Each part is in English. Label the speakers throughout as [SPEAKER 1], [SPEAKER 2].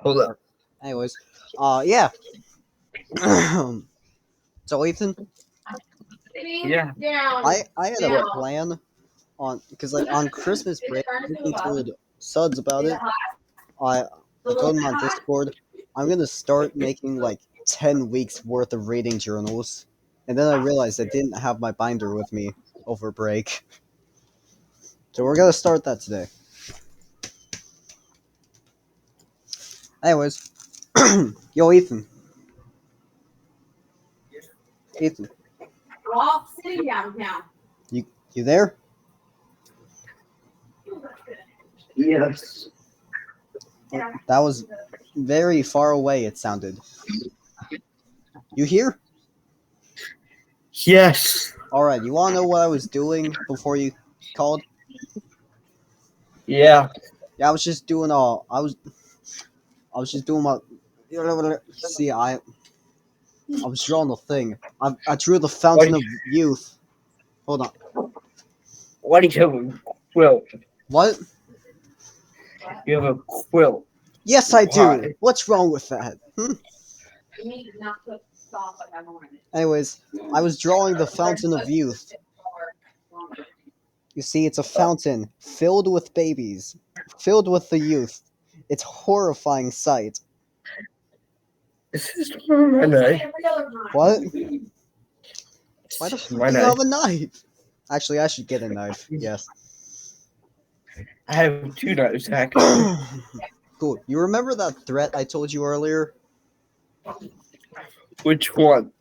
[SPEAKER 1] Hold up.
[SPEAKER 2] Anyways, yeah. So Ethan,
[SPEAKER 1] Yeah.
[SPEAKER 2] I had a plan on because like on Christmas break, I told Suds about it. I told him on Discord. I'm gonna start making like 10 weeks worth of reading journals, and then I realized I didn't have my binder with me over break, so we're gonna start that today. Anyways, yo Ethan, Ethan, you there?
[SPEAKER 1] Yes.
[SPEAKER 2] That was very far away. It sounded. You here?
[SPEAKER 1] Yes.
[SPEAKER 2] All right. You want to know what I was doing before you called?
[SPEAKER 1] Yeah.
[SPEAKER 2] Yeah, I was just doing I was just doing my. See, I was drawing the thing. I drew the
[SPEAKER 1] What?
[SPEAKER 2] fountain of youth. Hold on.
[SPEAKER 1] What do you have a quilt?
[SPEAKER 2] What?
[SPEAKER 1] You have a quilt.
[SPEAKER 2] Yes, I do.
[SPEAKER 1] Why?
[SPEAKER 2] What's wrong with that? Anyways, I was drawing the fountain of youth. You see, it's a fountain filled with babies, filled with the youth. It's a horrifying sight.
[SPEAKER 1] This is my knife.
[SPEAKER 2] What? Why the
[SPEAKER 1] This is
[SPEAKER 2] fuck
[SPEAKER 1] my
[SPEAKER 2] do you
[SPEAKER 1] knife.
[SPEAKER 2] have a knife? Actually, I should get a knife. Yes.
[SPEAKER 1] I have two knives actually.
[SPEAKER 2] Cool. You remember that threat I told you earlier?
[SPEAKER 1] Which one?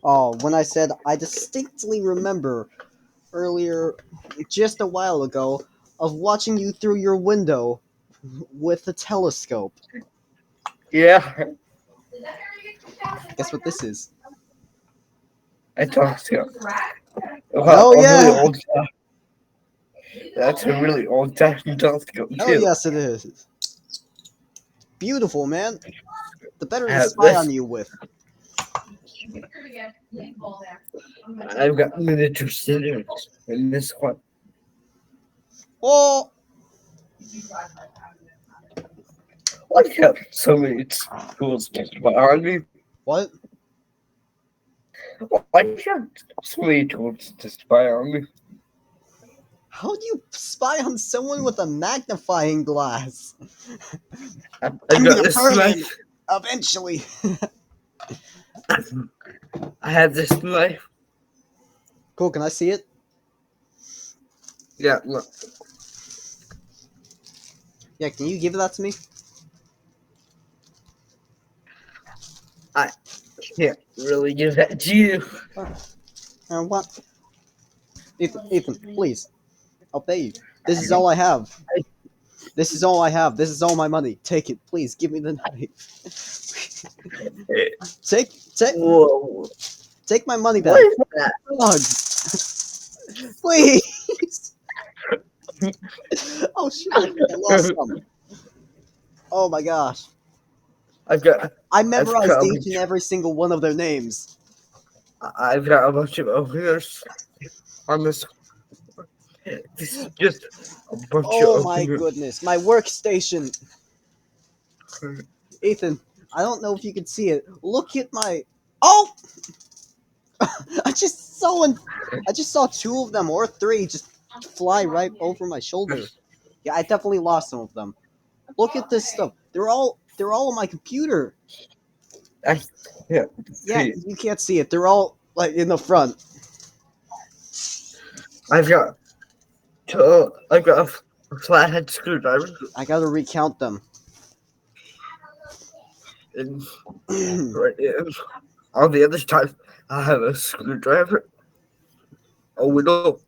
[SPEAKER 2] Oh, when I said I distinctly remember earlier, just a while ago, of watching you through your window with a telescope.
[SPEAKER 1] Yeah.
[SPEAKER 2] Guess what this is?
[SPEAKER 1] I talked to him.
[SPEAKER 2] Oh
[SPEAKER 1] A really
[SPEAKER 2] yeah!
[SPEAKER 1] old. That's a really old fashioned telescope
[SPEAKER 2] Oh
[SPEAKER 1] too.
[SPEAKER 2] yes, it is. Beautiful, man. The better
[SPEAKER 1] I
[SPEAKER 2] to
[SPEAKER 1] have
[SPEAKER 2] spy
[SPEAKER 1] this.
[SPEAKER 2] on you with.
[SPEAKER 1] I've got miniature scissors in this one.
[SPEAKER 2] Oh,
[SPEAKER 1] I have so many tools just behind me.
[SPEAKER 2] what?
[SPEAKER 1] Why do you have so many tools to spy on me?
[SPEAKER 2] How do you spy on someone with a magnifying glass?
[SPEAKER 1] I've
[SPEAKER 2] I'm
[SPEAKER 1] got
[SPEAKER 2] gonna
[SPEAKER 1] this
[SPEAKER 2] burn him
[SPEAKER 1] knife.
[SPEAKER 2] eventually.
[SPEAKER 1] I have this knife.
[SPEAKER 2] Cool, can I see it?
[SPEAKER 1] Yeah, look.
[SPEAKER 2] Yeah, can you give that to me?
[SPEAKER 1] I can't really give that to you.
[SPEAKER 2] What? Ethan, please. I'll pay you. This is all I have. This is all I have. This is all my money. Take it, please. Give me the knife. take
[SPEAKER 1] Whoa.
[SPEAKER 2] take my money
[SPEAKER 1] What
[SPEAKER 2] back.
[SPEAKER 1] is that?
[SPEAKER 2] God. Please. Oh shit, I lost some. Oh my gosh.
[SPEAKER 1] I've got
[SPEAKER 2] I
[SPEAKER 1] I've
[SPEAKER 2] memorized
[SPEAKER 1] got a
[SPEAKER 2] each and
[SPEAKER 1] bunch,
[SPEAKER 2] every single one of their names.
[SPEAKER 1] I've got a bunch of openers on this. This is just a bunch of
[SPEAKER 2] Oh my
[SPEAKER 1] openers.
[SPEAKER 2] goodness. My workstation. Ethan, I don't know if you can see it. Look at my. Oh! I just saw two of them or three just fly right over my shoulder. Yeah, I definitely lost some of them. Look at this stuff. They're all on my computer.
[SPEAKER 1] I can't
[SPEAKER 2] Yeah,
[SPEAKER 1] see.
[SPEAKER 2] you can't see it. They're all like in the front.
[SPEAKER 1] I've got a flathead screwdriver,
[SPEAKER 2] I gotta recount them.
[SPEAKER 1] and
[SPEAKER 2] Oh,
[SPEAKER 1] right in. On the other side, I have a screwdriver, a whittle.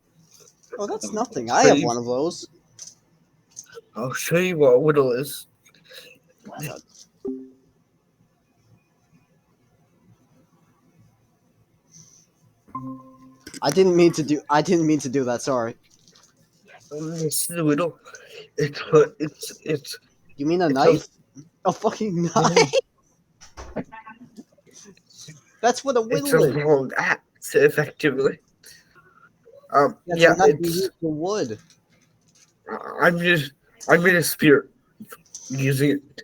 [SPEAKER 2] that's nothing. I
[SPEAKER 1] Show
[SPEAKER 2] have
[SPEAKER 1] you,
[SPEAKER 2] one of those.
[SPEAKER 1] I'll show you what a whittle is.
[SPEAKER 2] I didn't mean to do that. Sorry.
[SPEAKER 1] This is a whittle. It's
[SPEAKER 2] You mean a
[SPEAKER 1] it's a
[SPEAKER 2] knife? A fucking knife? That's what a
[SPEAKER 1] it's a
[SPEAKER 2] whittle is.
[SPEAKER 1] long axe, effectively.
[SPEAKER 2] Yeah, it's a
[SPEAKER 1] Yeah,
[SPEAKER 2] knife you use for wood.
[SPEAKER 1] I'm just I'm in a spirit. using it.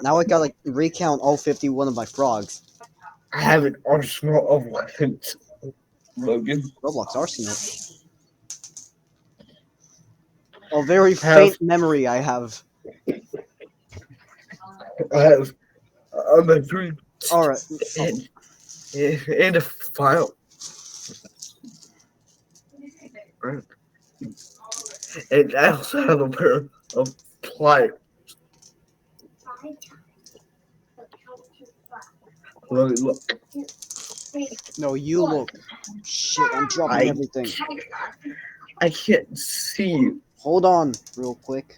[SPEAKER 2] Now I gotta recount all 51 of my frogs.
[SPEAKER 1] I have an arsenal of weapons, Logan.
[SPEAKER 2] Roblox Arsenal. A very
[SPEAKER 1] Have-
[SPEAKER 2] faint memory I have.
[SPEAKER 1] I have a memory
[SPEAKER 2] Alright.
[SPEAKER 1] and a file. And I also have a pair of pliers. Look.
[SPEAKER 2] No, you look. Shit, I'm dropping
[SPEAKER 1] I-
[SPEAKER 2] everything.
[SPEAKER 1] I can't see you.
[SPEAKER 2] Hold on, real quick.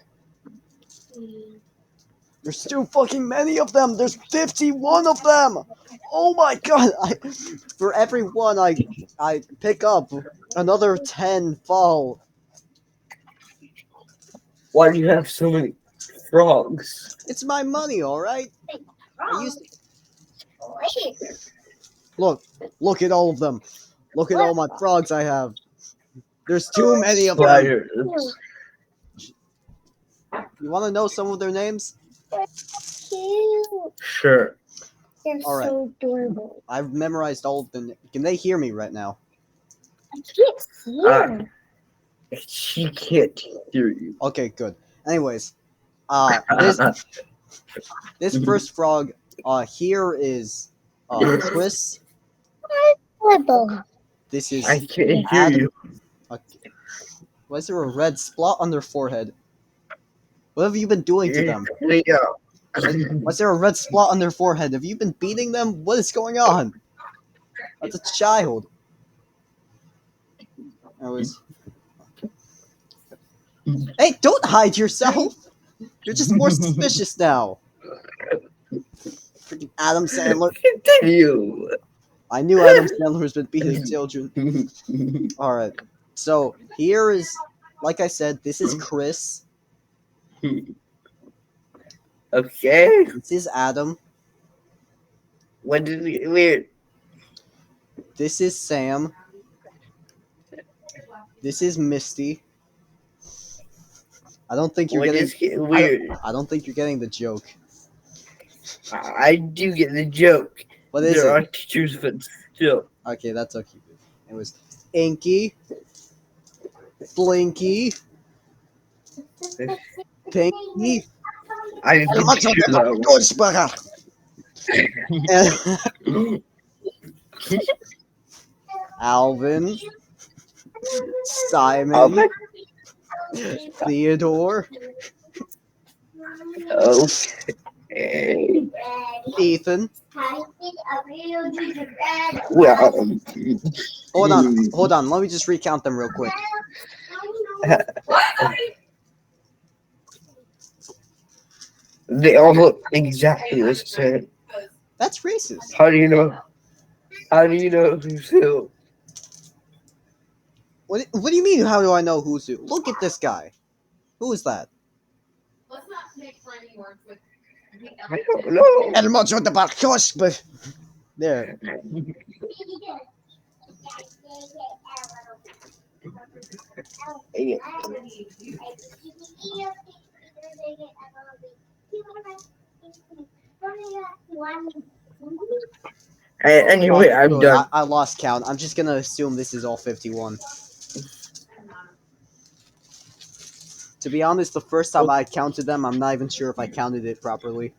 [SPEAKER 2] There's too fucking many of them. There's 51 of them. Oh my god! For every one I pick up, another 10 fall.
[SPEAKER 1] Why do you have so many frogs?
[SPEAKER 2] It's my money, all right. Look at all of them. Look at all my frogs I have. There's too many of them.
[SPEAKER 1] Pliers.
[SPEAKER 2] You want to know some of their names?
[SPEAKER 3] Cute.
[SPEAKER 1] Sure.
[SPEAKER 3] They're
[SPEAKER 2] All right.
[SPEAKER 3] so adorable.
[SPEAKER 2] I've memorized all of them. Can they hear me right now?
[SPEAKER 3] I can't hear.
[SPEAKER 1] She can't hear you.
[SPEAKER 2] Okay, good. Anyways, this first frog here is Chris.
[SPEAKER 3] Little.
[SPEAKER 2] This is
[SPEAKER 1] I can't hear
[SPEAKER 2] Adam.
[SPEAKER 1] you.
[SPEAKER 2] Why is there a red spot on their forehead? What have you been doing to them?
[SPEAKER 1] Yeah.
[SPEAKER 2] Why is there a red spot on their forehead? Have you been beating them? What is going on? That's a child. Hey, don't hide yourself! You're just more suspicious now. Freaking Adam Sandler.
[SPEAKER 1] Continue.
[SPEAKER 2] I knew Adam Sandler's been beating children. Alright. So, here is, like I said, this is Chris.
[SPEAKER 1] Okay.
[SPEAKER 2] This is Adam.
[SPEAKER 1] When did we
[SPEAKER 2] This is Sam. This is Misty. I don't think you're
[SPEAKER 1] when
[SPEAKER 2] getting.
[SPEAKER 1] is it weird?
[SPEAKER 2] I don't think you're getting the joke.
[SPEAKER 1] I do get the joke.
[SPEAKER 2] What is
[SPEAKER 1] There
[SPEAKER 2] it?
[SPEAKER 1] are teachers, but still.
[SPEAKER 2] Okay, that's okay. It was Inky, Blinky, Pinky,
[SPEAKER 1] I didn't teach you that one.
[SPEAKER 2] and Alvin, Simon,
[SPEAKER 1] Alvin?
[SPEAKER 2] Theodore,
[SPEAKER 1] Okay.
[SPEAKER 2] Ethan.
[SPEAKER 1] Well,
[SPEAKER 2] Hold on. Let me just recount them real quick.
[SPEAKER 1] they all look exactly the same.
[SPEAKER 2] That's racist.
[SPEAKER 1] How do you know? How do you know who's who?
[SPEAKER 2] What do you mean? How do I know who's who? Look at this guy. Who is that?
[SPEAKER 4] Let's not make friendly words with.
[SPEAKER 1] I don't know.
[SPEAKER 2] El Mocho de Barcos, but there.
[SPEAKER 1] Anyway, I'm
[SPEAKER 2] Good.
[SPEAKER 1] done.
[SPEAKER 2] I lost count. I'm just gonna assume this is all 51. To be honest, the first time I counted them, I'm not even sure if I counted it properly.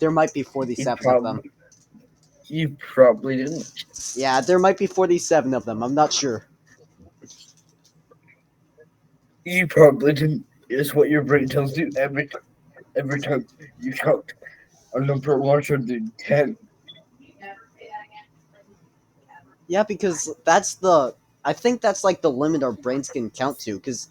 [SPEAKER 2] There might be 47 of them.
[SPEAKER 1] You probably didn't.
[SPEAKER 2] Yeah, there might be 47 of them. I'm not sure.
[SPEAKER 1] You probably didn't. Is what your brain tells you every time you count a number larger than 10.
[SPEAKER 2] Yeah, because that's the. I think that's like the limit our brains can count to. Because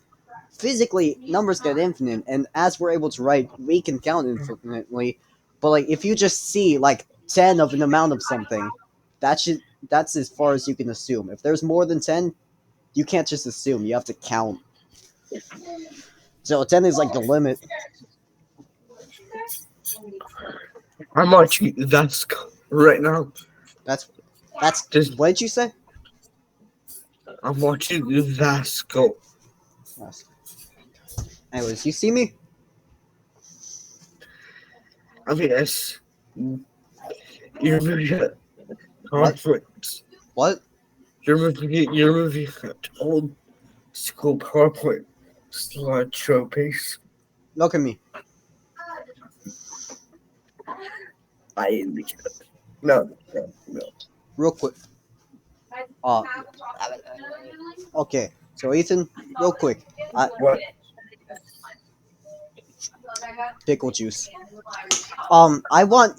[SPEAKER 2] physically, numbers get infinite, and as we're able to write, we can count infinitely. But like, if you just see like 10 of an amount of something, that's as far as you can assume. If there's more than 10, you can't just assume. You have to count. So 10 is like the limit.
[SPEAKER 1] I'm watching Vesk right now.
[SPEAKER 2] That's
[SPEAKER 1] Just
[SPEAKER 2] what did you say?
[SPEAKER 1] I'm watching Vasco.
[SPEAKER 2] Anyways, you see me?
[SPEAKER 1] I mean, yes. You're moving at conference.
[SPEAKER 2] What?
[SPEAKER 1] You're moving at old school PowerPoint slideshow piece.
[SPEAKER 2] Look at me.
[SPEAKER 1] I indicate. No.
[SPEAKER 2] Real quick. Okay. So Ethan, real quick.
[SPEAKER 1] What?
[SPEAKER 2] Pickle juice. I want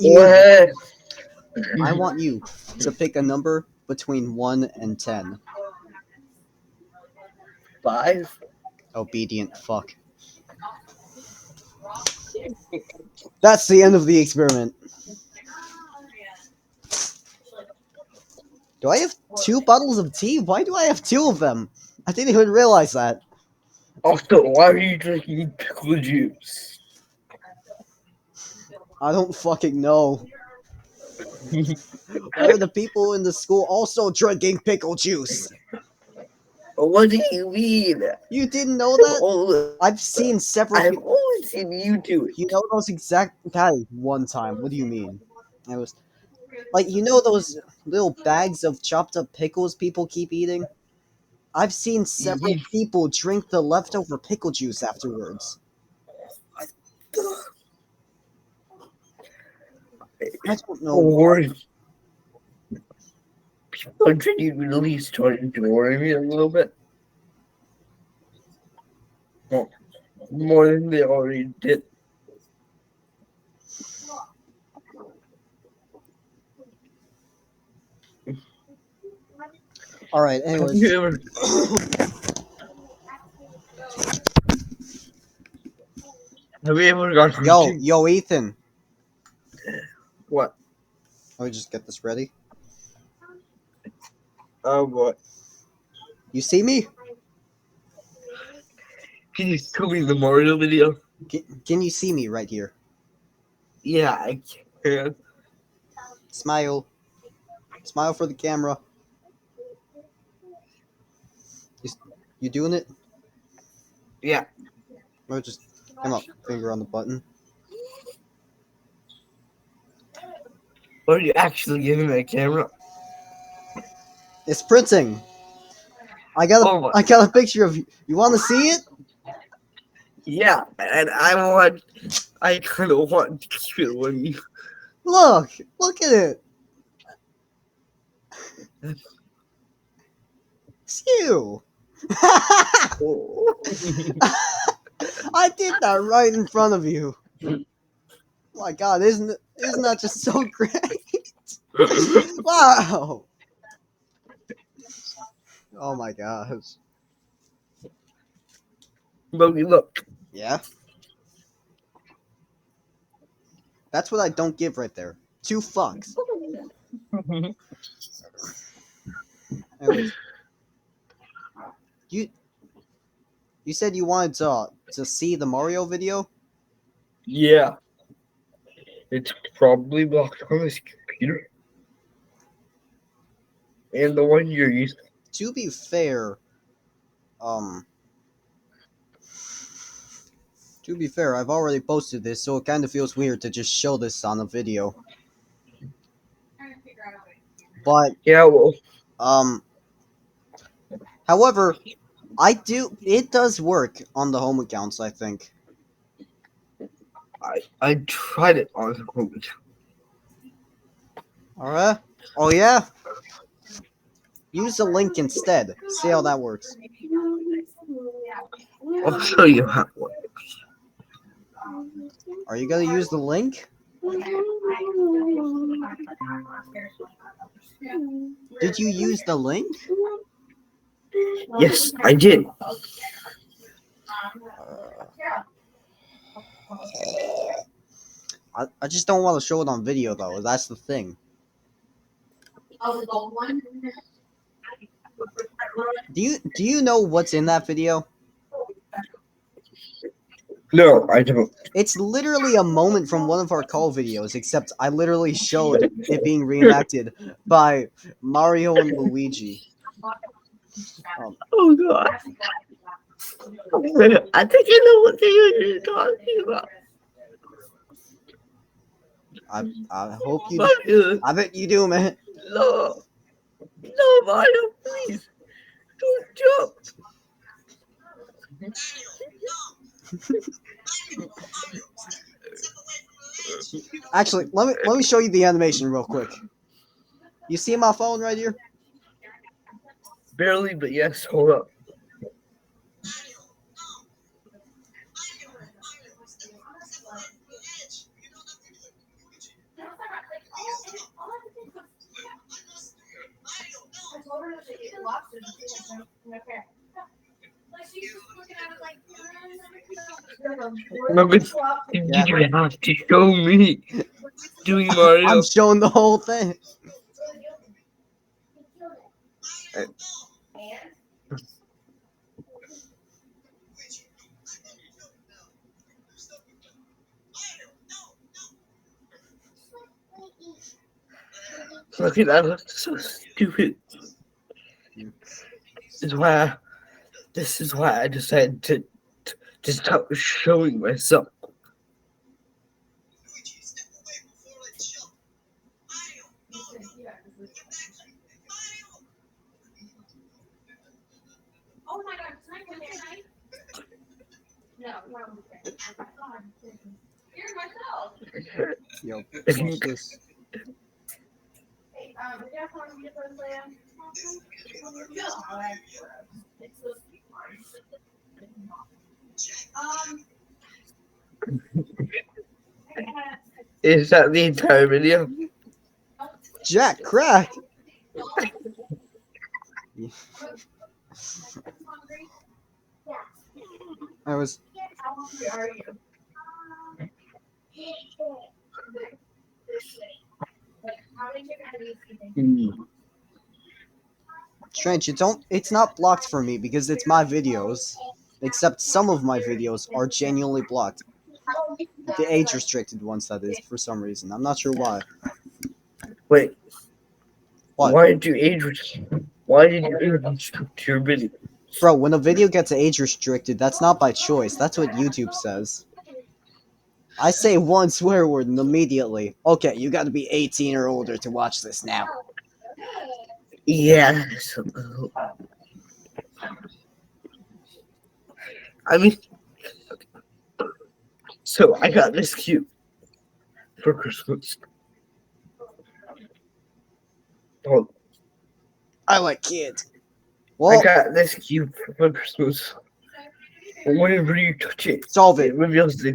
[SPEAKER 2] you to pick a number between 1 and 10.
[SPEAKER 1] 5?
[SPEAKER 2] Obedient fuck. That's the end of the experiment. Do I have 2 bottles of tea? Why do I have 2 of them? I didn't even realize that.
[SPEAKER 1] Also, why are you drinking pickle juice?
[SPEAKER 2] I don't fucking know. Why are the people in the school also drinking pickle juice?
[SPEAKER 1] What do you mean?
[SPEAKER 2] You didn't know that?
[SPEAKER 1] Oh,
[SPEAKER 2] I've seen several
[SPEAKER 1] I've
[SPEAKER 2] people.
[SPEAKER 1] only seen you do it.
[SPEAKER 2] You know those exact guy one time. What do you mean? I was like, you know those little bags of chopped up pickles people keep eating? I've seen several people drink the leftover pickle juice afterwards. I don't know.
[SPEAKER 1] Or people are drinking at least starting to worry me a little bit. Well, more than they already did.
[SPEAKER 2] All right.
[SPEAKER 1] Have
[SPEAKER 2] Anyways,
[SPEAKER 1] you ever, gone hunting?
[SPEAKER 2] yo, Ethan.
[SPEAKER 1] What?
[SPEAKER 2] Let me just get this ready.
[SPEAKER 1] What?
[SPEAKER 2] You see me?
[SPEAKER 1] Can you show me the Mario video?
[SPEAKER 2] Can you see me right here?
[SPEAKER 1] Yeah, I can.
[SPEAKER 2] Smile. Smile for the camera. You doing it?
[SPEAKER 1] Yeah.
[SPEAKER 2] Or just come up, finger on the button.
[SPEAKER 1] What are you actually giving that camera?
[SPEAKER 2] It's printing. I got a picture of you. You want to see it?
[SPEAKER 1] Yeah, and I kind of want to keep it with me.
[SPEAKER 2] Look at it. It's you. I did that right in front of you. Oh my God, isn't that just so great? Wow. Oh my gosh.
[SPEAKER 1] Logan, look.
[SPEAKER 2] Yeah. That's what I don't give right there. 2 fucks. Anyways, you said you wanted to see the Mario video?
[SPEAKER 1] Yeah. It's probably blocked on this computer. And the one you're using.
[SPEAKER 2] To be fair, I've already posted this, so it kind of feels weird to just show this on a video. But
[SPEAKER 1] Yeah, well,
[SPEAKER 2] however, it does work on the home accounts, I think.
[SPEAKER 1] I tried it on the home.
[SPEAKER 2] Alright. Oh yeah? Use the link instead. See how that works.
[SPEAKER 1] I'll show you how it works.
[SPEAKER 2] Are you gonna use the link? Did you use the link?
[SPEAKER 1] Yes, I did.
[SPEAKER 2] I just don't want to show it on video though. That's the thing.
[SPEAKER 4] Oh, the gold one?
[SPEAKER 2] Do you know what's in that video?
[SPEAKER 1] No, I don't.
[SPEAKER 2] It's literally a moment from one of our call videos, except I literally showed it being reenacted by Mario and Luigi.
[SPEAKER 1] Oh god. I think I know what you're talking about.
[SPEAKER 2] I hope you.
[SPEAKER 1] Mario,
[SPEAKER 2] I bet you do, man.
[SPEAKER 1] no, no, Mario, please, don't jump.
[SPEAKER 2] Actually, let me show you the animation real quick. You see my phone right here?
[SPEAKER 1] Barely, but yes, hold up. Remember,
[SPEAKER 2] Yeah.
[SPEAKER 1] you have to show me doing Mario.
[SPEAKER 2] I'm showing the whole thing.
[SPEAKER 1] Look at that, looks so stupid. This is why I decided to stop showing myself.
[SPEAKER 4] Oh my God, can I go there tonight? No. Here's myself.
[SPEAKER 2] Yo, watch this.
[SPEAKER 4] Hey, we got one of you for the land. It's supposed to be
[SPEAKER 1] Is that the entire video?
[SPEAKER 2] Jack, crack. I was.
[SPEAKER 4] How hungry are you? How many chicken have you eaten?
[SPEAKER 2] Trench, it's not blocked for me because it's my videos. Except some of my videos are genuinely blocked. The age restricted ones, that is, for some reason. I'm not sure why.
[SPEAKER 1] Wait.
[SPEAKER 2] What?
[SPEAKER 1] Why did you age restrict your video?
[SPEAKER 2] Bro, when a video gets age restricted, that's not by choice. That's what YouTube says. I say one swear word and immediately, okay, you gotta be 18 or older to watch this now.
[SPEAKER 1] Yeah. I mean, so I got this cube for Christmas. Oh,
[SPEAKER 2] I like kids.
[SPEAKER 1] I
[SPEAKER 2] Well,
[SPEAKER 1] got this cube for Christmas. Whenever you touch it,
[SPEAKER 2] solve
[SPEAKER 1] it
[SPEAKER 2] it.
[SPEAKER 1] reveals the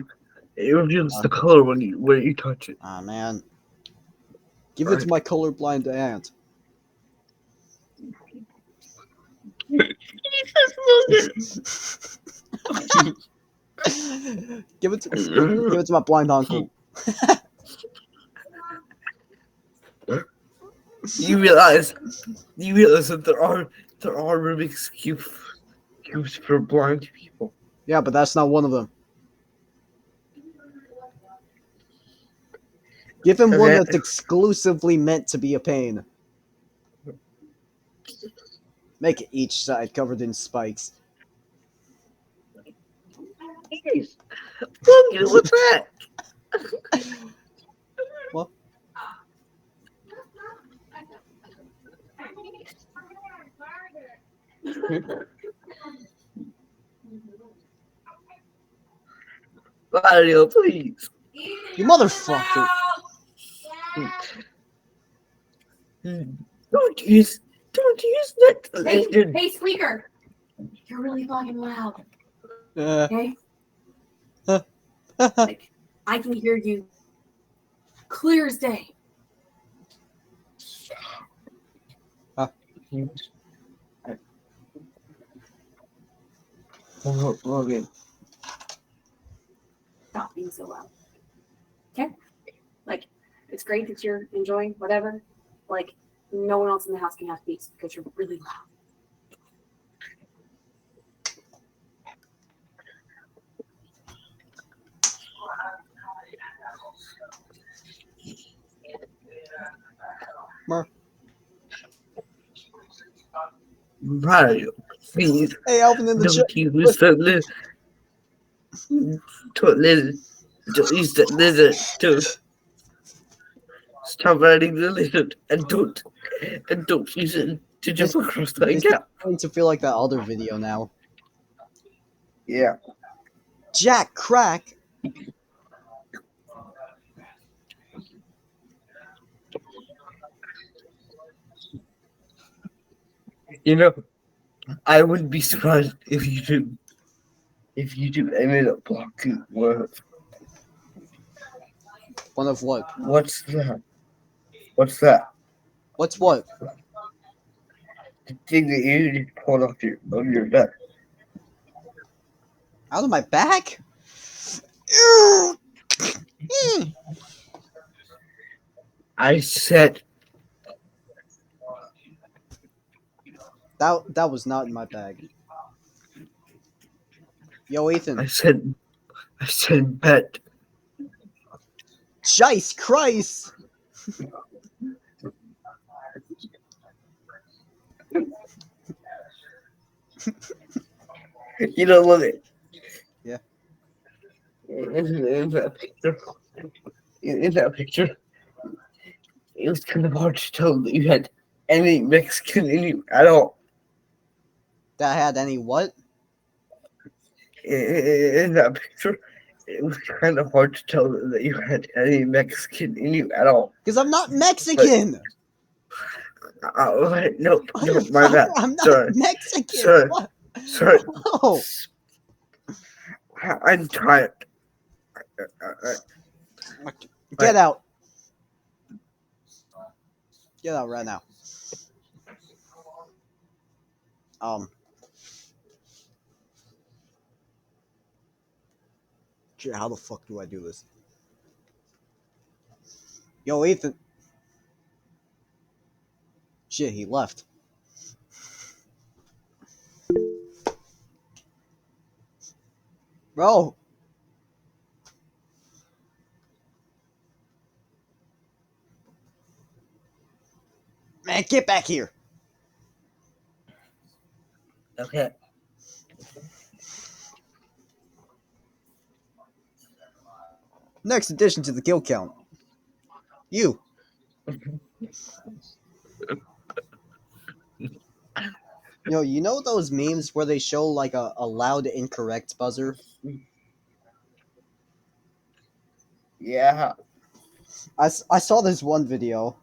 [SPEAKER 1] color when you touch it.
[SPEAKER 2] Ah, man. Give it to my colorblind aunt. Give it to my blind uncle.
[SPEAKER 1] You realize that there are Rubik's cubes for blind people.
[SPEAKER 2] Yeah, but that's not one of them. Give him one
[SPEAKER 1] Okay.
[SPEAKER 2] that's exclusively meant to be a pain. Make it each side covered in spikes.
[SPEAKER 1] Jeez. Look, what's that?
[SPEAKER 2] What?
[SPEAKER 1] Mario, please.
[SPEAKER 2] You motherfucker.
[SPEAKER 1] Don't use that legend.
[SPEAKER 4] Hey, Squeaker! You're really fucking loud,
[SPEAKER 2] Uh,
[SPEAKER 4] okay? Like, I can hear you clear as day.
[SPEAKER 1] Okay.
[SPEAKER 4] Stop being so loud. Okay? Like, it's great that you're enjoying whatever. Like, no one else in the house can have peace because you're really loud.
[SPEAKER 1] Mario, please.
[SPEAKER 2] hey, Alvin in the chat.
[SPEAKER 1] Don't use that lizard. Don't use that lizard too. Stop writing the lizard and don't use it to jump across the
[SPEAKER 2] This is
[SPEAKER 1] gap.
[SPEAKER 2] going to feel like that other video now.
[SPEAKER 1] Yeah.
[SPEAKER 2] Jack Crack.
[SPEAKER 1] You know, I wouldn't be surprised if YouTube ended up blocking words.
[SPEAKER 2] One of what?
[SPEAKER 1] What's that? What's that?
[SPEAKER 2] What's what?
[SPEAKER 1] The thing that you just pulled off your back.
[SPEAKER 2] Out of my back? Ew.
[SPEAKER 1] I said
[SPEAKER 2] That was not in my bag. Yo, Ethan.
[SPEAKER 1] I said bet.
[SPEAKER 2] Jice Christ!
[SPEAKER 1] You know, look it.
[SPEAKER 2] Yeah.
[SPEAKER 1] In that picture. In that picture, it was kind of hard to tell that you had any Mexican in you at all.
[SPEAKER 2] That had any what?
[SPEAKER 1] In that picture, it was kind of hard to tell that you had any Mexican in you at all.
[SPEAKER 2] Because I'm not Mexican!
[SPEAKER 1] No, my bad.
[SPEAKER 2] I'm not
[SPEAKER 1] Sorry.
[SPEAKER 2] Mexican!
[SPEAKER 1] Sorry.
[SPEAKER 2] What?
[SPEAKER 1] Sorry.
[SPEAKER 2] Oh!
[SPEAKER 1] I'm tired.
[SPEAKER 2] Get out. Get out right now. Shit, how the fuck do I do this? Yo, Ethan. Shit, he left. Bro. Man, get back here.
[SPEAKER 1] Okay.
[SPEAKER 2] Next addition to the kill count. You. Yo, you know those memes where they show like a loud incorrect buzzer?
[SPEAKER 1] Yeah.
[SPEAKER 2] I saw this one video.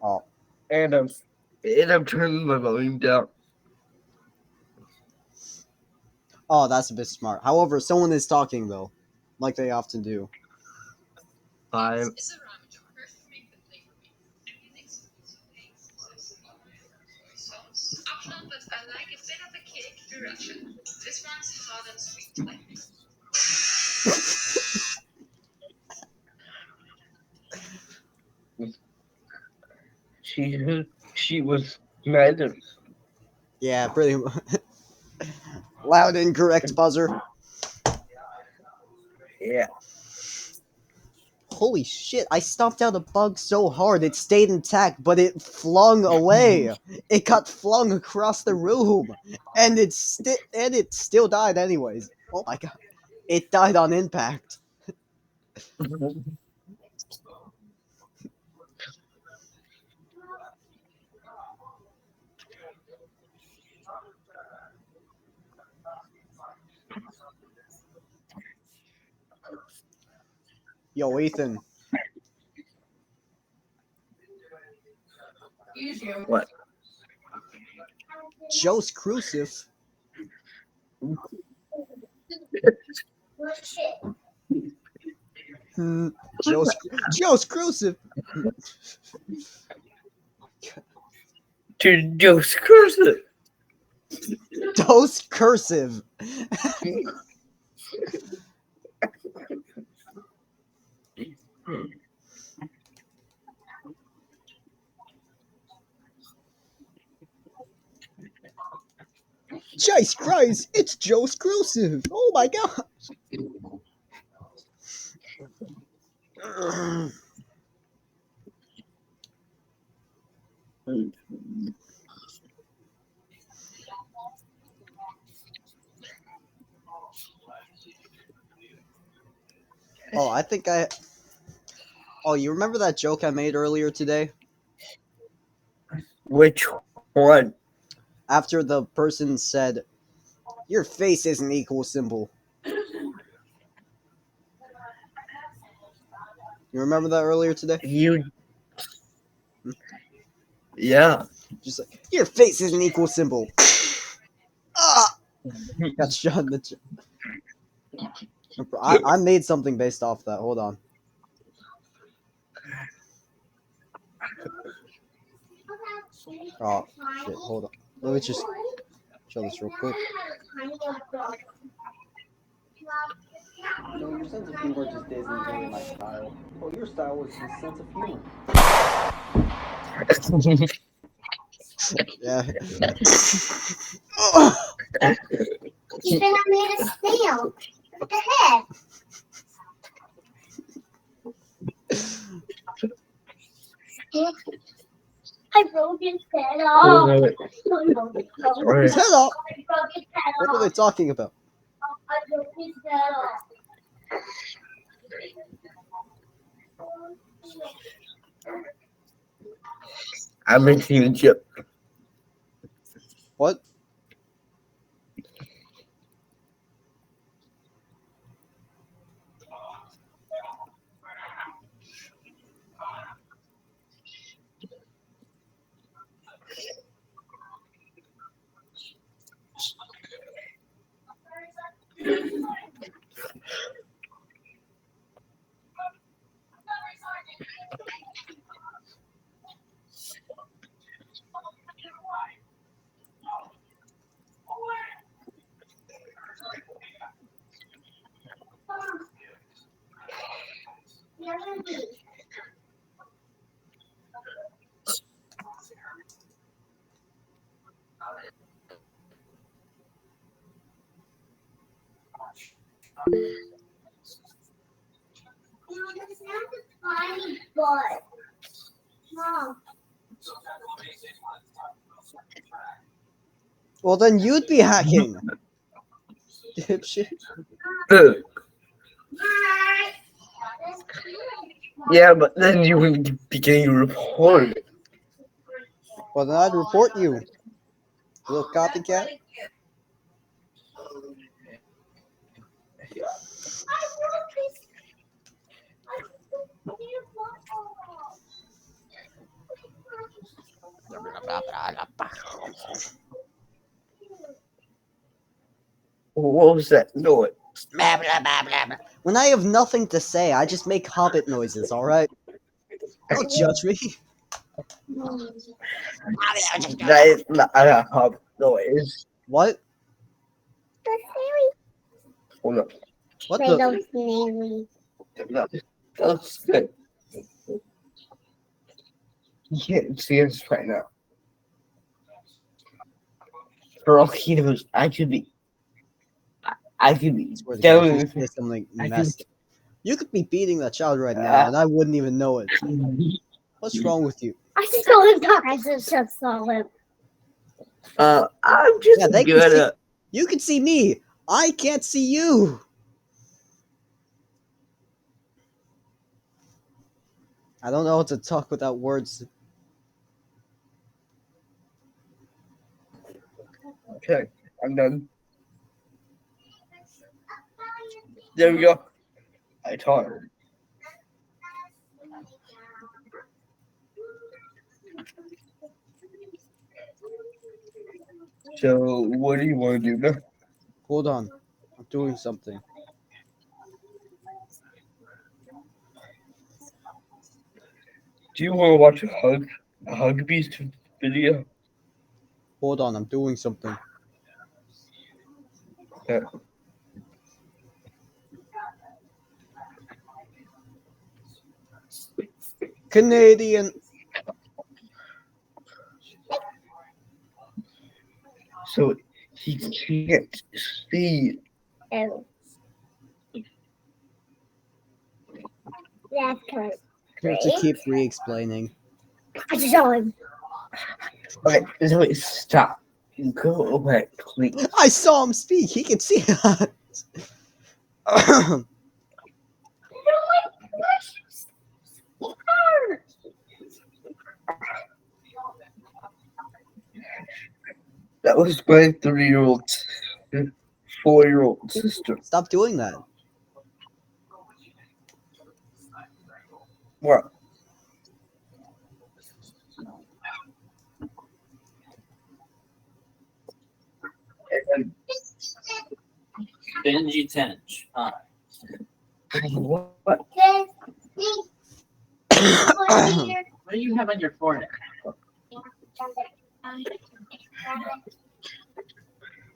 [SPEAKER 2] Oh.
[SPEAKER 1] And I'm turning my volume down.
[SPEAKER 2] Oh, that's a bit smart. However, someone is talking though, like they often do.
[SPEAKER 1] Five.
[SPEAKER 5] Afstand met gelijke binnenbekeek direction. This one's hot and sweet.
[SPEAKER 1] She was neither.
[SPEAKER 2] Yeah, pretty much. Loud incorrect buzzer.
[SPEAKER 1] Yeah.
[SPEAKER 2] Holy shit, I stomped out a bug so hard it stayed intact, but it flung away. It got flung across the room. And it still died anyways. Oh my god. It died on impact. Yo, Ethan.
[SPEAKER 1] What?
[SPEAKER 2] Joe's Crucif. Joe's Crucif.
[SPEAKER 1] To Joe's cursive.
[SPEAKER 2] Dose cursive. Jesus Christ, it's Joe's Crucive. Oh my god. Oh, I think I Oh, you remember that joke I made earlier today?
[SPEAKER 1] Which one?
[SPEAKER 2] After the person said, "Your face is an equal symbol." You remember that earlier today?
[SPEAKER 1] You. Yeah.
[SPEAKER 2] Just like, your face is an equal symbol. Ah! Got shot in the chest. I made something based off that. Hold on. Oh, shit. Hold on. Let me just show this real quick. No, your sense of humor just isn't really my style. Oh, your style is just sense of humor. Yeah.
[SPEAKER 3] Even I made a snail. What the heck? I broke his head off.
[SPEAKER 1] Sorry.
[SPEAKER 2] Broke his head off?
[SPEAKER 3] I broke his head
[SPEAKER 2] What are
[SPEAKER 3] off.
[SPEAKER 2] they talking about?
[SPEAKER 3] I broke his head off.
[SPEAKER 1] I'm a teacher.
[SPEAKER 2] What?
[SPEAKER 3] It's not a tiny butt. Mom.
[SPEAKER 2] Well, then you'd be hacking. Dipshit.
[SPEAKER 1] Yeah, but then you would be getting reported.
[SPEAKER 2] Well, then I'd report you. Little copycat.
[SPEAKER 1] What was that noise?
[SPEAKER 2] When I have nothing to say, I just make hobbit noises, alright? Don't judge me.
[SPEAKER 1] That is not a hub noise.
[SPEAKER 2] What?
[SPEAKER 1] Hold on.
[SPEAKER 2] What
[SPEAKER 3] They
[SPEAKER 2] the?
[SPEAKER 3] don't nearly.
[SPEAKER 1] No, that's good. You can't see us right now. For all he knows, I could be
[SPEAKER 2] Swear to God,
[SPEAKER 1] down.
[SPEAKER 2] you say something
[SPEAKER 1] I
[SPEAKER 2] messed up. You could be beating that child right now, and I wouldn't even know it. What's wrong with you?
[SPEAKER 3] I just saw him talk. I just saw him.
[SPEAKER 1] I'm just
[SPEAKER 2] Yeah, they can
[SPEAKER 1] good
[SPEAKER 2] see-
[SPEAKER 1] at.
[SPEAKER 2] You can see me. I can't see you. I don't know how to talk without words.
[SPEAKER 1] Okay, I'm done. There we go. I taught her. So, what do you want to do now?
[SPEAKER 2] Hold on. I'm doing something.
[SPEAKER 1] Do you want to watch a hug beast video?
[SPEAKER 2] Hold on, I'm doing something.
[SPEAKER 1] Yeah.
[SPEAKER 2] Canadian.
[SPEAKER 1] So he can't see.
[SPEAKER 3] Oh. That's kind of
[SPEAKER 2] You have to keep re-explaining.
[SPEAKER 3] I just saw him.
[SPEAKER 1] Okay, so stop. Go away, please.
[SPEAKER 2] I saw him speak. He can see that.
[SPEAKER 1] That was my 3-year-old, 4-year-old sister.
[SPEAKER 2] Stop doing that.
[SPEAKER 1] What?
[SPEAKER 6] Benji Tench. Hi.
[SPEAKER 1] What?
[SPEAKER 6] What do you have on your forehead?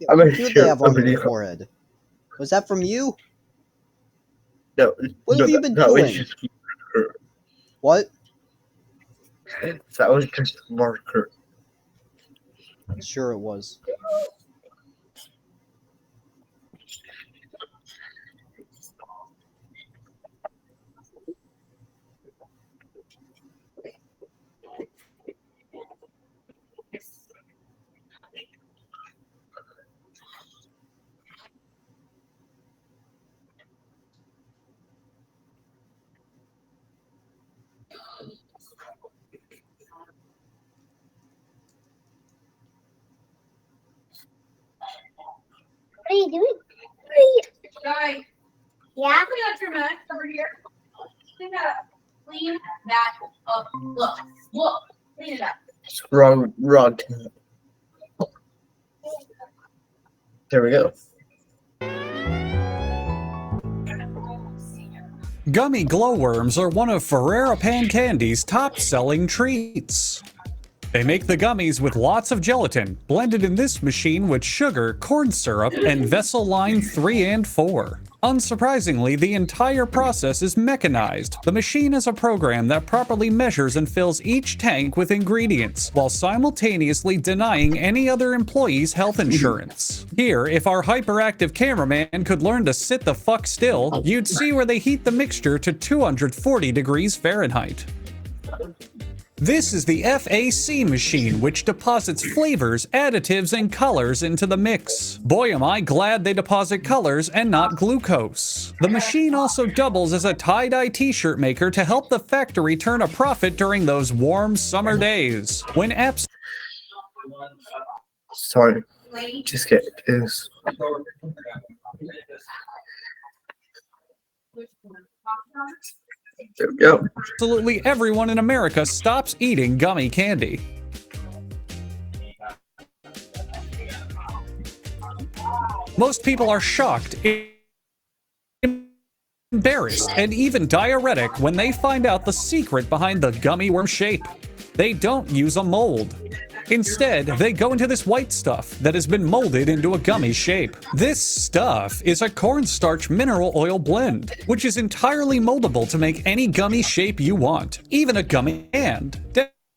[SPEAKER 1] I'm
[SPEAKER 2] What
[SPEAKER 1] gonna
[SPEAKER 2] do they
[SPEAKER 1] share
[SPEAKER 2] have
[SPEAKER 1] a
[SPEAKER 2] on your
[SPEAKER 1] video.
[SPEAKER 2] forehead? Was that from you?
[SPEAKER 1] No,
[SPEAKER 2] What
[SPEAKER 1] no,
[SPEAKER 2] have you been
[SPEAKER 1] that was
[SPEAKER 2] doing?
[SPEAKER 1] just marker.
[SPEAKER 2] What?
[SPEAKER 1] That was just marker.
[SPEAKER 2] Sure, it was.
[SPEAKER 3] What are you doing?
[SPEAKER 4] Guy,
[SPEAKER 3] Yeah.
[SPEAKER 4] clean up your mess over here. Clean that up. Clean that up. Look. Clean it up.
[SPEAKER 1] Wrong. There we go.
[SPEAKER 7] Gummy glowworms are one of Ferrero Pan Candy's top-selling treats. They make the gummies with lots of gelatin, blended in this machine with sugar, corn syrup, and vessel line 3 and 4. Unsurprisingly, the entire process is mechanized. The machine is a program that properly measures and fills each tank with ingredients, while simultaneously denying any other employee's health insurance. Here, if our hyperactive cameraman could learn to sit the fuck still, you'd see where they heat the mixture to 240 degrees Fahrenheit. This is the FAC machine, which deposits flavors, additives, and colors into the mix. Boy, am I glad they deposit colors and not glucose. The machine also doubles as a tie-dye t-shirt maker to help the factory turn a profit during those warm summer days. When apps
[SPEAKER 1] Sorry. Just get this. There we go.
[SPEAKER 7] absolutely everyone in America stops eating gummy candy. Most people are shocked, embarrassed, and even diuretic when they find out the secret behind the gummy worm shape. They don't use a mold. Instead, they go into this white stuff that has been molded into a gummy shape. This stuff is a cornstarch mineral oil blend, which is entirely moldable to make any gummy shape you want, even a gummy hand.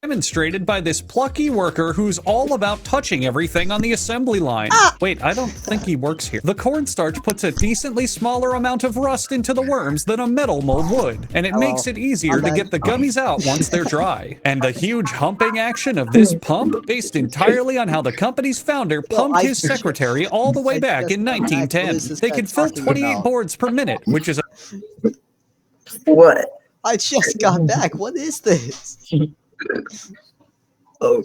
[SPEAKER 7] Demonstrated by this plucky worker who's all about touching everything on the assembly line. Wait, I don't think he works here. The cornstarch puts a decently smaller amount of rust into the worms than a metal mold would, and it makes it easier to get the gummies out once they're dry. And the huge humping action of this pump, based entirely on how the company's founder pumped his secretary all the way back in 1910. They can fill 28 boards per minute, which is
[SPEAKER 1] What?
[SPEAKER 2] I just got back. What is this?
[SPEAKER 1] Oh.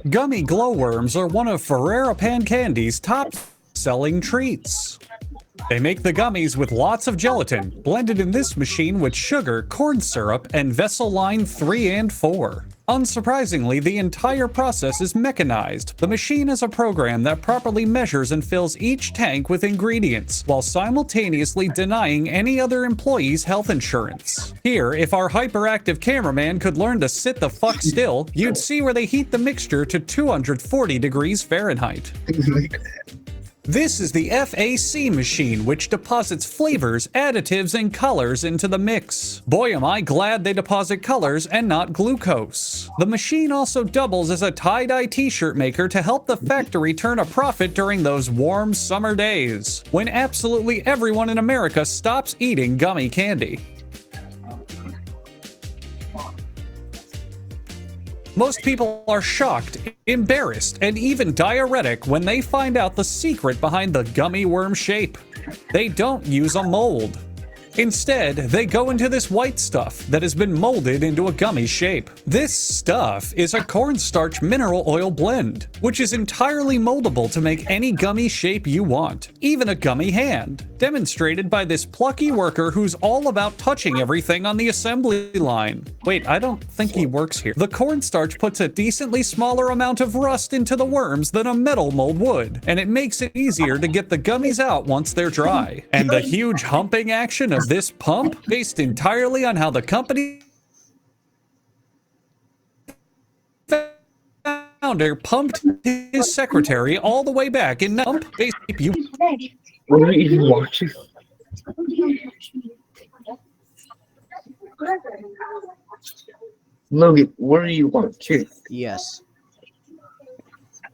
[SPEAKER 7] Gummy glowworms are one of Ferrero Pan Candy's top-selling treats. They make the gummies with lots of gelatin, blended in this machine with sugar, corn syrup, and vessel line 3 and 4. Unsurprisingly, the entire process is mechanized. The machine is a program that properly measures and fills each tank with ingredients, while simultaneously denying any other employee's health insurance. Here, if our hyperactive cameraman could learn to sit the fuck still, you'd see where they heat the mixture to 240 degrees Fahrenheit. This is the FAC machine, which deposits flavors, additives, and colors into the mix. Boy, am I glad they deposit colors and not glucose. The machine also doubles as a tie-dye t-shirt maker to help the factory turn a profit during those warm summer days, when absolutely everyone in America stops eating gummy candy. Most people are shocked, embarrassed, and even diuretic when they find out the secret behind the gummy worm shape. They don't use a mold. Instead, they go into this white stuff that has been molded into a gummy shape. This stuff is a cornstarch mineral oil blend, which is entirely moldable to make any gummy shape you want, even a gummy hand, demonstrated by this plucky worker who's all about touching everything on the assembly line. Wait, I don't think he works here. The cornstarch puts a decently smaller amount of rust into the worms than a metal mold would, and it makes it easier to get the gummies out once they're dry. And the huge humping action of this pump, based entirely on how the company founder pumped his secretary all the way back in pump base.
[SPEAKER 1] What are you even watching? Logan, what are you watching?
[SPEAKER 2] Yes.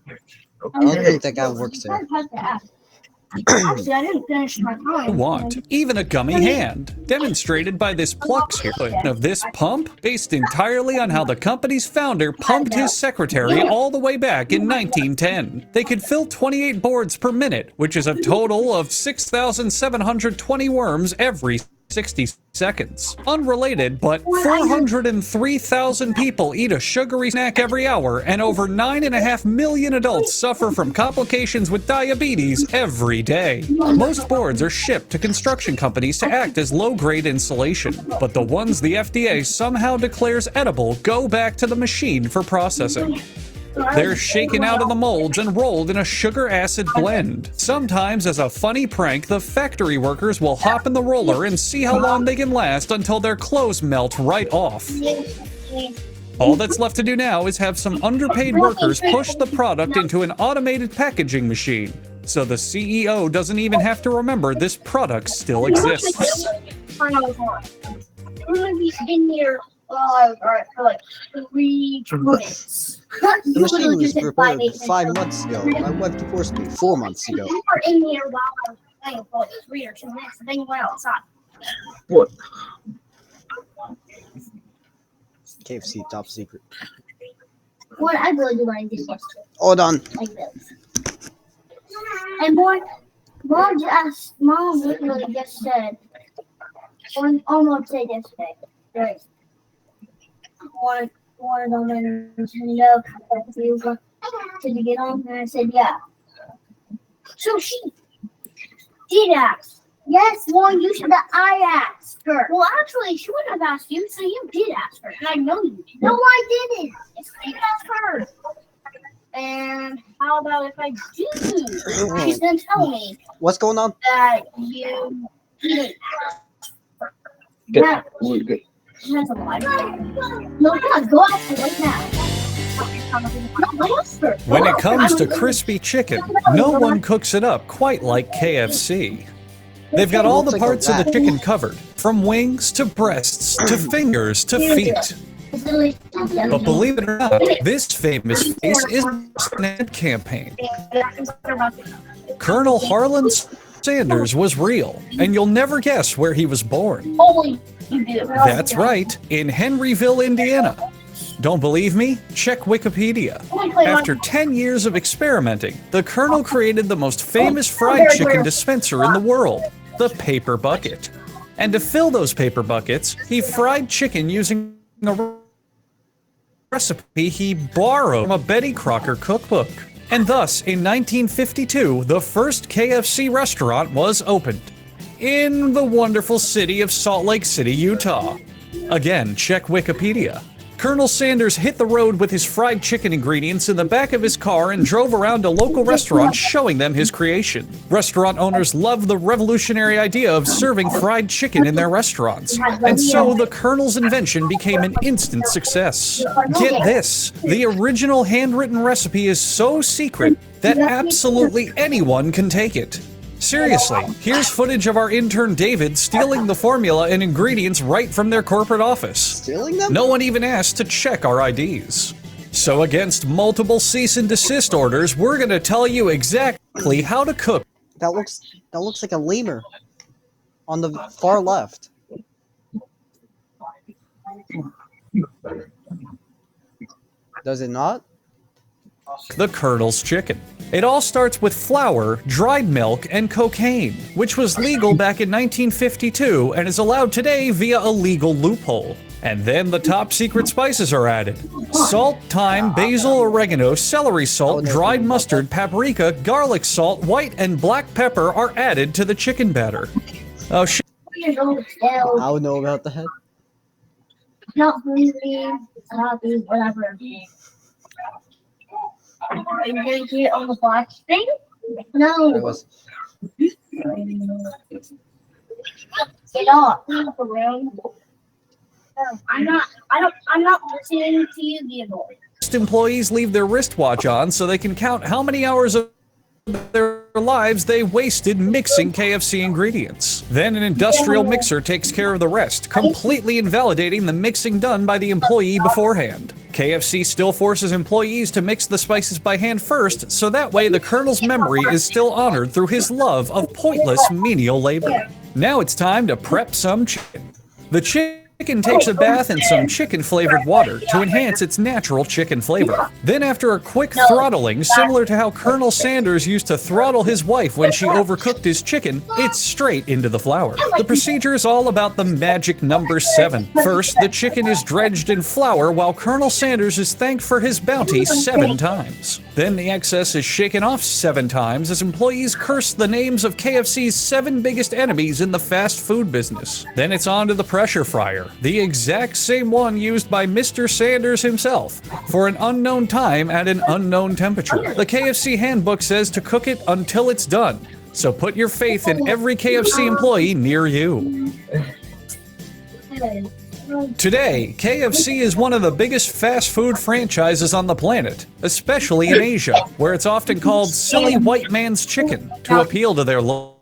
[SPEAKER 2] I don't
[SPEAKER 1] Okay.
[SPEAKER 2] think that guy works there.
[SPEAKER 3] Actually, I didn't finish my time.
[SPEAKER 7] Want even a gummy hand, demonstrated by this pluck here of this pump, based entirely on how the company's founder pumped his secretary all the way back in 1910. They could fill 28 boards per minute, which is a total of 6,720 worms every 60 seconds. Unrelated, but 403,000 people eat a sugary snack every hour, and over 9.5 million adults suffer from complications with diabetes every day. Most boards are shipped to construction companies to act as low-grade insulation, but the ones the FDA somehow declares edible go back to the machine for processing. They're shaken out of the molds and rolled in a sugar acid blend. Sometimes, as a funny prank, the factory workers will hop in the roller and see how long they can last until their clothes melt right off. All that's left to do now is have some underpaid workers push the product into an automated packaging machine, so the CEO doesn't even have to remember this product still exists.
[SPEAKER 3] I'm gonna be in here for like 3 minutes.
[SPEAKER 2] The machine was repaired 5 months ago. My wife divorced me 4 months ago.
[SPEAKER 3] You were in here while I was playing for like 3 or 2 minutes, and then you went outside.
[SPEAKER 1] What?
[SPEAKER 2] KFC, top secret.
[SPEAKER 3] What I really do like this
[SPEAKER 2] Hold on.
[SPEAKER 3] like this. And boy, mom literally just said, almost said yesterday, right? One of them in Nintendo, did you get on? And I said, yeah. So she did ask. Yes, well, you should have I asked her. Well, actually, she wouldn't have asked you, so you did ask her. And I know you did. No, I didn't. It's you asked her. And how about if I do? She's gonna tell me
[SPEAKER 2] What's going on?
[SPEAKER 3] that you didn't ask her.
[SPEAKER 1] Good.
[SPEAKER 3] Yeah.
[SPEAKER 1] We're good.
[SPEAKER 3] That's a lie. No, God, go out right now. No, ask her.
[SPEAKER 7] When it comes to crispy chicken, no one cooks it up quite like KFC. They've got all the parts of the chicken covered, from wings to breasts to fingers to feet. But believe it or not, this famous face is an ad campaign. Colonel Harlan Sanders was real, and you'll never guess where he was born.
[SPEAKER 3] Holy, you did.
[SPEAKER 7] That's right, in Henryville, Indiana. Don't believe me? Check Wikipedia. After 10 years of experimenting, the Colonel created the most famous fried chicken dispenser in the world, the paper bucket. And to fill those paper buckets, he fried chicken using a recipe he borrowed from a Betty Crocker cookbook. And thus, in 1952, the first KFC restaurant was opened in the wonderful city of Salt Lake City, Utah. Again, check Wikipedia. Colonel Sanders hit the road with his fried chicken ingredients in the back of his car and drove around to local restaurants showing them his creation. Restaurant owners loved the revolutionary idea of serving fried chicken in their restaurants, and so the Colonel's invention became an instant success. Get this, the original handwritten recipe is so secret that absolutely anyone can take it. Seriously, here's footage of our intern David stealing the formula and ingredients right from their corporate office.
[SPEAKER 2] Stealing them?
[SPEAKER 7] No one even asked to check our IDs. So against multiple cease and desist orders, we're gonna tell you exactly how to cook.
[SPEAKER 2] That looks like a lemur on the far left. Does it not?
[SPEAKER 7] the Colonel's chicken. It all starts with flour, dried milk, and cocaine, which was legal back in 1952 and is allowed today via a legal loophole. And then the top secret spices are added. Salt, thyme, basil, oregano, celery salt, dried mustard, paprika, garlic salt, white and black pepper are added to the chicken batter. Oh shit.
[SPEAKER 3] Years old still.
[SPEAKER 2] I would know about that.
[SPEAKER 3] Not hungry. Happy. Whatever. Are you gonna get on the box thing?
[SPEAKER 2] It
[SPEAKER 3] No.
[SPEAKER 2] was
[SPEAKER 3] Get off. Around. I'm not listening to you, Gable.
[SPEAKER 7] Employees leave their wristwatch on so they can count how many hours of their lives they wasted mixing KFC ingredients. Then an industrial mixer takes care of the rest, completely invalidating the mixing done by the employee beforehand. KFC still forces employees to mix the spices by hand first, so that way the Colonel's memory is still honored through his love of pointless menial labor. Now it's time to prep some chicken. The chicken takes a bath in some chicken-flavored water to enhance its natural chicken flavor. Then after a quick throttling, similar to how Colonel Sanders used to throttle his wife when she overcooked his chicken, it's straight into the flour. The procedure is all about the magic number 7. First, the chicken is dredged in flour while Colonel Sanders is thanked for his bounty 7 times. Then the excess is shaken off 7 times as employees curse the names of KFC's 7 biggest enemies in the fast food business. Then it's on to the pressure fryer, the exact same one used by Mr. Sanders himself, for an unknown time at an unknown temperature. The KFC handbook says to cook it until it's done, so put your faith in every KFC employee near you. Today, KFC is one of the biggest fast food franchises on the planet, especially in Asia, where it's often called silly white man's chicken to appeal to their local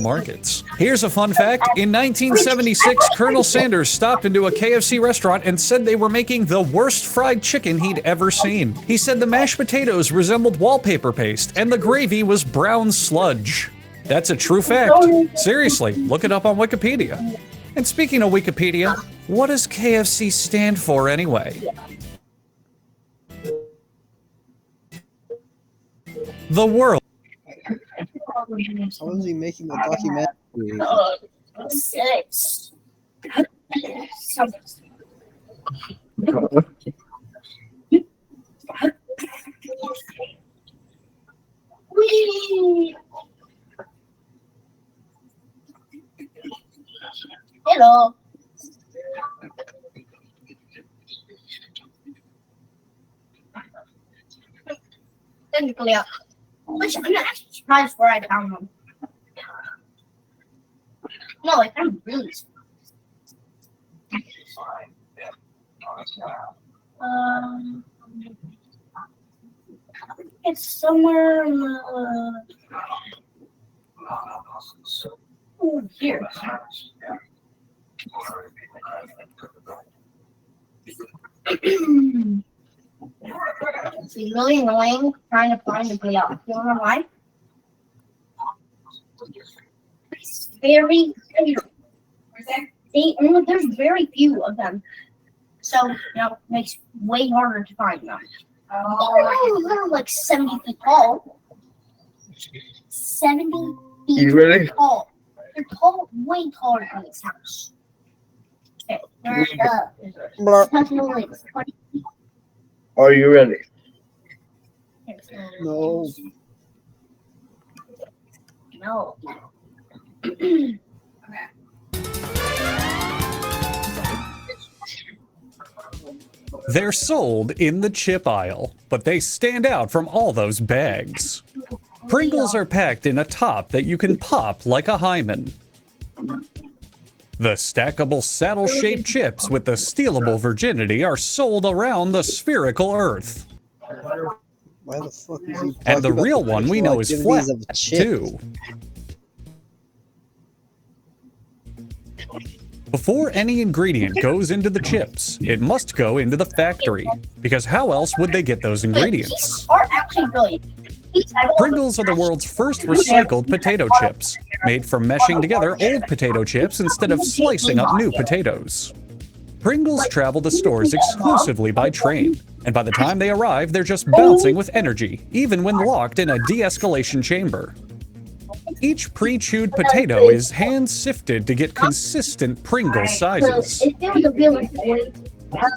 [SPEAKER 7] markets. Here's a fun fact. In 1976, Colonel Sanders stopped into a KFC restaurant and said they were making the worst fried chicken he'd ever seen. He said the mashed potatoes resembled wallpaper paste and the gravy was brown sludge. That's a true fact. Seriously, look it up on Wikipedia. And speaking of Wikipedia, what does KFC stand for anyway? The world.
[SPEAKER 2] How was he making a documentary?
[SPEAKER 3] 6. Whee! Hello. Technically, which I'm actually surprised where I found them. No, like I'm really surprised. It's somewhere in the here. It's really annoying trying to find a layout. You know why? It's very few. There's very few of them. So, you know, it makes it way harder to find them. They're like 70 feet tall. 70 feet
[SPEAKER 1] You ready?
[SPEAKER 3] tall. They're tall, way taller than this house. Okay, they're approximately 20 feet.
[SPEAKER 1] Are you ready?
[SPEAKER 2] No.
[SPEAKER 3] No.
[SPEAKER 7] They're sold in the chip aisle, but they stand out from all those bags. Pringles are packed in a top that you can pop like a hymen. The stackable saddle-shaped chips with the stealable virginity are sold around the spherical Earth.
[SPEAKER 2] Why the fuck is he
[SPEAKER 7] And the
[SPEAKER 2] talking
[SPEAKER 7] real
[SPEAKER 2] about
[SPEAKER 7] one we know is
[SPEAKER 2] sexual
[SPEAKER 7] flat,
[SPEAKER 2] activities of chips?
[SPEAKER 7] too. Before any ingredient goes into the chips, it must go into the factory, because how else would they get those ingredients?
[SPEAKER 3] These are actually really.
[SPEAKER 7] Pringles are the world's first recycled potato chips, made from meshing together old potato chips instead of slicing up new potatoes. Pringles travel to stores exclusively by train, And by the time they arrive, they're just bouncing with energy, even when locked in a de-escalation chamber. Each pre-chewed potato is hand-sifted to get consistent Pringles sizes.
[SPEAKER 3] It feels a really good.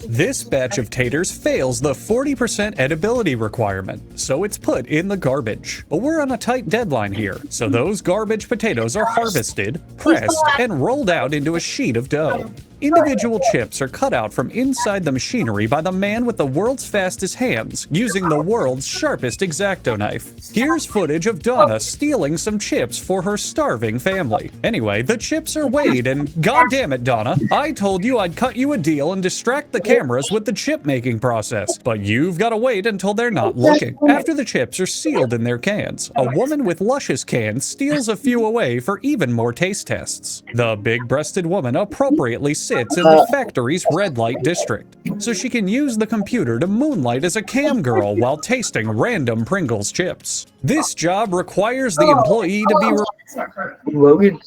[SPEAKER 7] This batch of taters fails the 40% edibility requirement, so it's put in the garbage. But we're on a tight deadline here, so those garbage potatoes are harvested, pressed, and rolled out into a sheet of dough. Individual chips are cut out from inside the machinery by the man with the world's fastest hands, using the world's sharpest X-Acto knife. Here's footage of Donna stealing some chips for her starving family. Anyway, the chips are weighed, and goddamn it, Donna, I told you I'd cut you a deal and distract the cameras with the chip making process, but you've got to wait until they're not looking. After the chips are sealed in their cans, a woman with luscious cans steals a few away for even more taste tests. The big-breasted woman appropriately sits in the factory's red light district, so she can use the computer to moonlight as a cam girl while tasting random Pringles chips. This job requires the employee to be
[SPEAKER 1] Logan,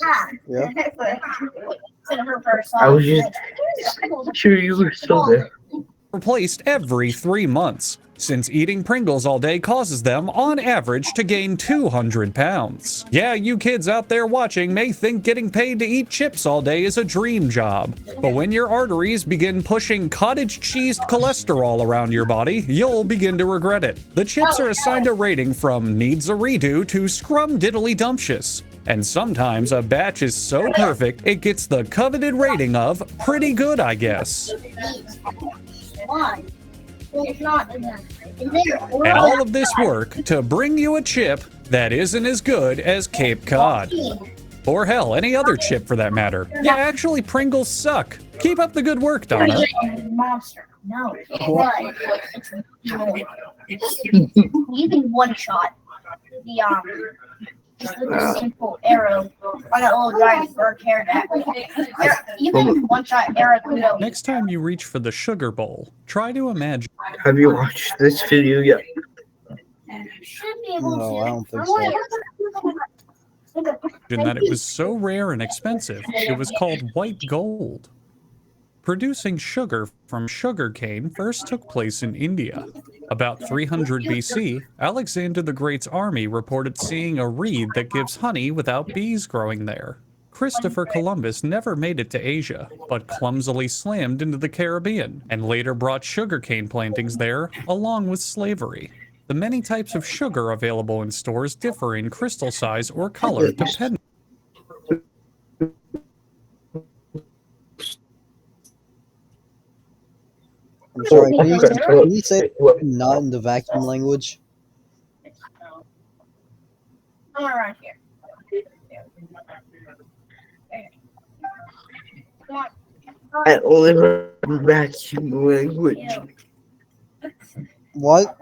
[SPEAKER 2] Yeah.
[SPEAKER 1] I was just sure you were still there.
[SPEAKER 7] replaced every 3 months, since eating Pringles all day causes them, on average, to gain 200 pounds. Yeah, you kids out there watching may think getting paid to eat chips all day is a dream job, but when your arteries begin pushing cottage cheese cholesterol around your body, you'll begin to regret it. The chips are assigned a rating from needs a redo to scrum-diddly-dumptious. And sometimes a batch is so perfect, it gets the coveted rating of pretty good, I guess.
[SPEAKER 3] Why? Well, it's not enough.
[SPEAKER 7] And all of this work to bring you a chip that isn't as good as Cape Cod. Or hell, any other chip for that matter. Yeah, actually, Pringles suck. Keep up the good work, Donna.
[SPEAKER 3] Monster. No. You can one shot just with a simple arrow on that little giant fur pterodactyl. You can one shot arrow kudo.
[SPEAKER 7] Next time you reach for the sugar bowl, try to imagine
[SPEAKER 1] Have you watched this video yet?
[SPEAKER 3] Should be able
[SPEAKER 2] No,
[SPEAKER 3] to.
[SPEAKER 2] I don't think so.
[SPEAKER 7] that it was so rare and expensive, it was called white gold. Producing sugar from sugarcane first took place in India. About 300 BC, Alexander the Great's army reported seeing a reed that gives honey without bees growing there. Christopher Columbus never made it to Asia, but clumsily slammed into the Caribbean, and later brought sugarcane plantings there, along with slavery. The many types of sugar available in stores differ in crystal size or color, depending.
[SPEAKER 2] I'm sorry, can you say not in the vacuum language?
[SPEAKER 3] I'm around here.
[SPEAKER 1] I only heard vacuum language.
[SPEAKER 2] What?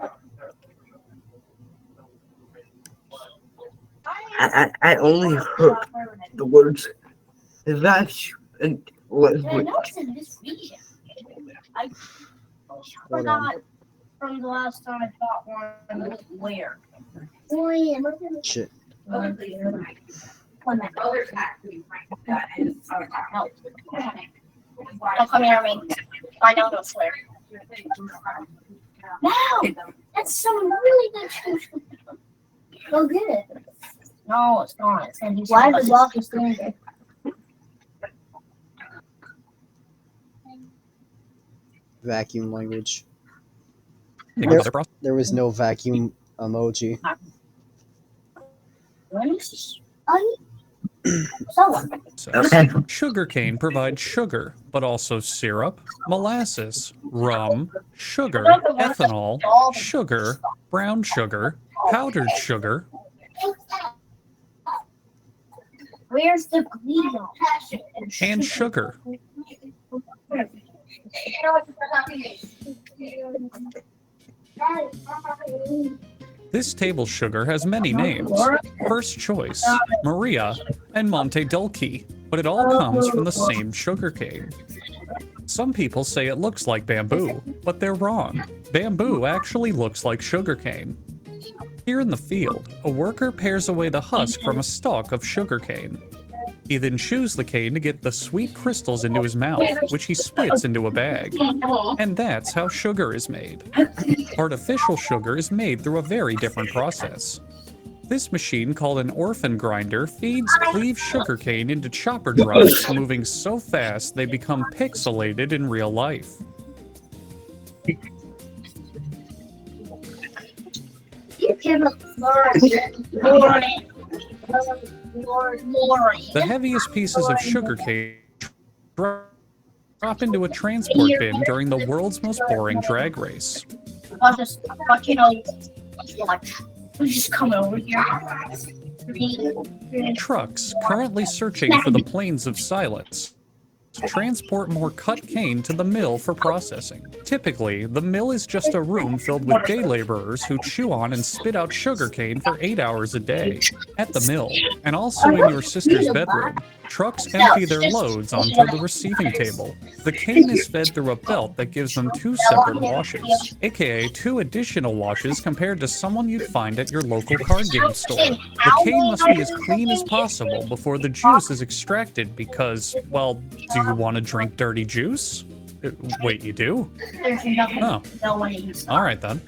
[SPEAKER 1] I only heard the words vacuum and
[SPEAKER 3] Yeah, I
[SPEAKER 1] language.
[SPEAKER 3] know it's in this region. I
[SPEAKER 2] Hold
[SPEAKER 3] forgot
[SPEAKER 2] on.
[SPEAKER 3] from the last time I bought one where.
[SPEAKER 2] Shit.
[SPEAKER 3] Don't come near me. I know, don't swear. No! That's some really good juice. Go get it. No, it's not. It's gonna be why is the block is doing it?
[SPEAKER 2] Vacuum language.
[SPEAKER 7] There-
[SPEAKER 2] There was no vacuum emoji.
[SPEAKER 3] So
[SPEAKER 7] Sugarcane provides sugar, but also syrup, molasses, rum, sugar, ethanol, sugar, brown sugar, powdered sugar,
[SPEAKER 3] where's the Guido?
[SPEAKER 7] and sugar. This table sugar has many names. First choice, Maria, and Monte Dulce, but it all comes from the same sugarcane. Some people say it looks like bamboo, but they're wrong. Bamboo actually looks like sugarcane. Here in the field, a worker pares away the husk from a stalk of sugarcane. He then chews the cane to get the sweet crystals into his mouth, which he spits into a bag. And that's how sugar is made. Artificial sugar is made through a very different process. This machine, called an orphan grinder, feeds cleaved sugarcane into chopper drums, moving so fast they become pixelated in real life. The heaviest pieces of sugarcane drop into a transport bin during the world's most boring drag race.
[SPEAKER 3] Just come over here.
[SPEAKER 7] Trucks, currently searching for the plains of silence, transport more cut cane to the mill for processing. Typically, the mill is just a room filled with day laborers who chew on and spit out sugar cane for 8 hours a day. At the mill, and also in your sister's bedroom, trucks empty their loads onto the receiving table. The cane is fed through a belt that gives them 2 separate washes, aka 2 additional washes compared to someone you'd find at your local card game store. The cane must be as clean as possible before the juice is extracted because, well, do you want to drink dirty juice? Wait, you do?
[SPEAKER 3] There's nothing.
[SPEAKER 7] Oh.
[SPEAKER 3] No one is.
[SPEAKER 7] Alright then.